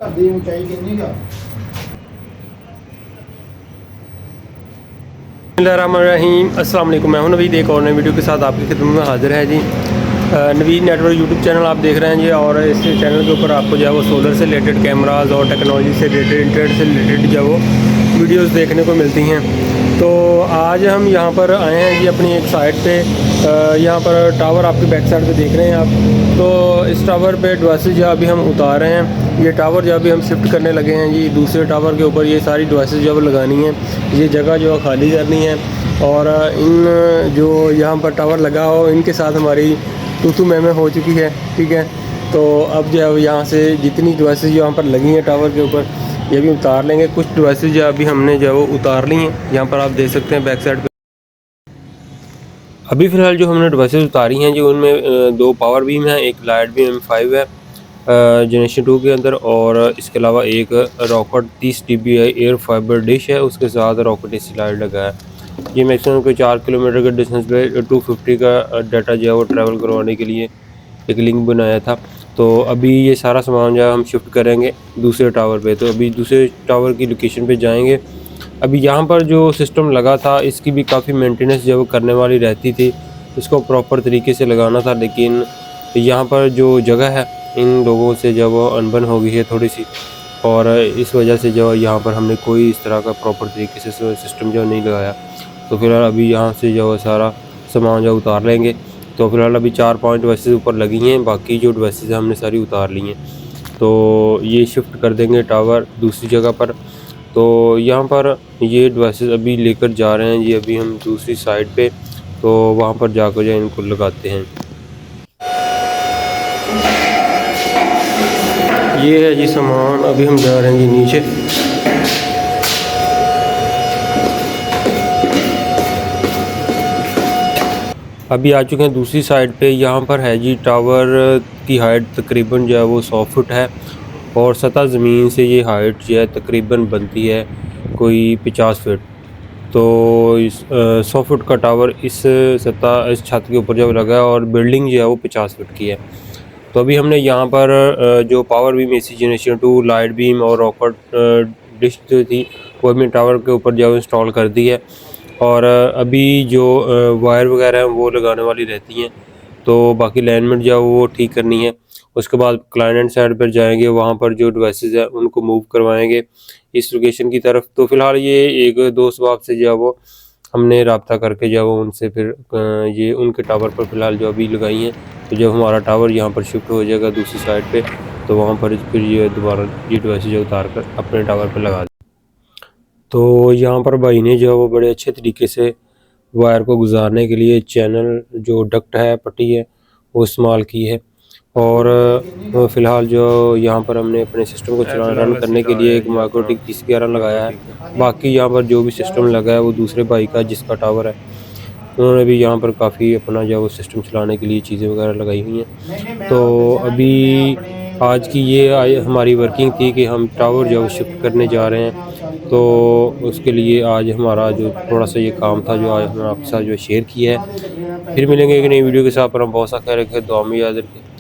ਦੀ ऊंचाई कितनी का बिस्मिल्लाहिर्रहमानिर्रहीम अस्सलाम वालेकुम। मैं हूं नवीद, एक और नई वीडियो के साथ आपकी खिदमत में हाजिर है जी। नवीद नेटवर्क यूट्यूब चैनल आप देख रहे हैं जी, और इस चैनल के ऊपर आपको जो है वो सोलर से रिलेटेड कैमराज और टेक्नोलॉजी से रिलेटेड इंटरनेट से रिलेटेड जो है वो वीडियोस देखने को मिलती हैं। तो आज हम यहाँ पर आए हैं जी अपनी एक साइट पे। यहाँ पर टावर आपकी बैक साइड पे देख रहे हैं आप। तो इस टावर पे डिवाइसेज जो अभी हम उतार रहे हैं, ये टावर जो अभी हम शिफ्ट करने लगे हैं जी दूसरे टावर के ऊपर। ये सारी डिवाइसेज जो लगानी है, ये जगह जो खाली करनी है, और इन जो यहाँ पर टावर लगा हो इनके साथ हमारी तू मैं हो चुकी है। ठीक है, तो अब जो है यहाँ से जितनी डिवाइसेज यहाँ पर लगी हैं टावर के ऊपर, ये भी उतार लेंगे। कुछ डिवाइसेज जो अभी हमने जो है वो उतार ली हैं, यहाँ पर आप देख सकते हैं बैक साइड पे। अभी फ़िलहाल जो हमने डिवाइसेज उतारी हैं जो उनमें दो पावर बीम है, एक लाइट बीम M5 है जनरेशन 2 के अंदर, और इसके अलावा एक rocket 30 dB air fibre dish है, उसके साथ रॉकेट AC लाइट लगा है। ये मैक्सिमम कोई 4 किलोमीटर के डिस्टेंस पे 250 का डाटा जो है वो ट्रैवल करवाने के लिए एक लिंक बनाया था। तो अभी ये सारा सामान जो है हम शिफ्ट करेंगे दूसरे टावर पे। तो अभी दूसरे टावर की लोकेशन पे जाएंगे। अभी यहाँ पर जो सिस्टम लगा था इसकी भी काफ़ी मेंटेनेंस जो वो करने वाली रहती थी, इसको प्रॉपर तरीके से लगाना था, लेकिन यहाँ पर जो जगह है इन लोगों से जब वो अनबन हो गई है थोड़ी सी, और इस वजह से जो यहाँ पर हमने कोई इस तरह का प्रॉपर तरीके से सिस्टम जो नहीं लगाया। तो फिलहाल अभी यहाँ से जो सारा सामान जो उतार लेंगे। तो फिलहाल अभी 4-5 डिवाइसेस ऊपर लगी हैं, बाकी जो डिवाइसेस हमने सारी उतार ली हैं। तो ये शिफ्ट कर देंगे टावर दूसरी जगह पर। तो यहाँ पर ये डिवाइसेस अभी लेकर जा रहे हैं जी अभी हम दूसरी साइड पे। तो वहाँ पर जाकर जो इनको लगाते हैं। ये है जी सामान, अभी हम जा रहे हैं जी नीचे। अभी आ चुके हैं दूसरी साइड पे। यहाँ पर है जी टावर की हाइट तकरीबन जो है वो 100 फुट है, और सतह ज़मीन से ये हाइट जो है तकरीबन बनती है कोई 50 फुट। तो इस 100 फुट का टावर इस छत के ऊपर जब लगा है, और बिल्डिंग जो है वो 50 फुट की है। तो अभी हमने यहाँ पर जो power beam AC generation 2 light beam और रॉकेट डिश जो थी वो हमने टावर के ऊपर जो इंस्टॉल कर दी है। और अभी जो वायर वगैरह हैं वो लगाने वाली रहती हैं, तो बाकी अलाइनमेंट जो है वो ठीक करनी है। उसके बाद क्लाइंट साइड पर जाएंगे, वहाँ पर जो डिवाइसेस है उनको मूव करवाएंगे इस लोकेशन की तरफ। तो फ़िलहाल ये एक दोस्त बाप से जो है वो हमने रब्ता करके जो है वो उनसे फिर ये उनके टावर पर फ़िलहाल जो अभी लगाई हैं। तो जब हमारा टावर यहाँ पर शिफ्ट हो जाएगा दूसरी साइड पे, तो वहाँ पर फिर ये दोबारा ये डिवाइसेज जो उतार कर अपने टावर पर लगा दें। तो यहाँ पर भाई ने जो है वो बड़े अच्छे तरीके से वायर को गुजारने के लिए चैनल जो डक्ट है पट्टी है वो इस्तेमाल की है। और फ़िलहाल जो यहाँ पर हमने अपने सिस्टम को रन करने के लिए एक माइक्रोटिक 3011 लगाया है। बाकी यहाँ पर जो भी सिस्टम लगा है वो दूसरे भाई का जिसका टावर है, उन्होंने भी यहाँ पर काफ़ी अपना जो वो सिस्टम चलाने के लिए चीज़ें वगैरह लगाई हुई हैं। तो अभी आज की ये हमारी वर्किंग थी कि हम टावर जो शिफ्ट करने जा रहे हैं। तो उसके लिए आज हमारा जो थोड़ा सा ये काम था जो आज हमने आपके साथ जो शेयर किया है। फिर मिलेंगे एक नई वीडियो के साथ, पर हम बहुत सा ख्याल रखें, दुआ में याद रखें।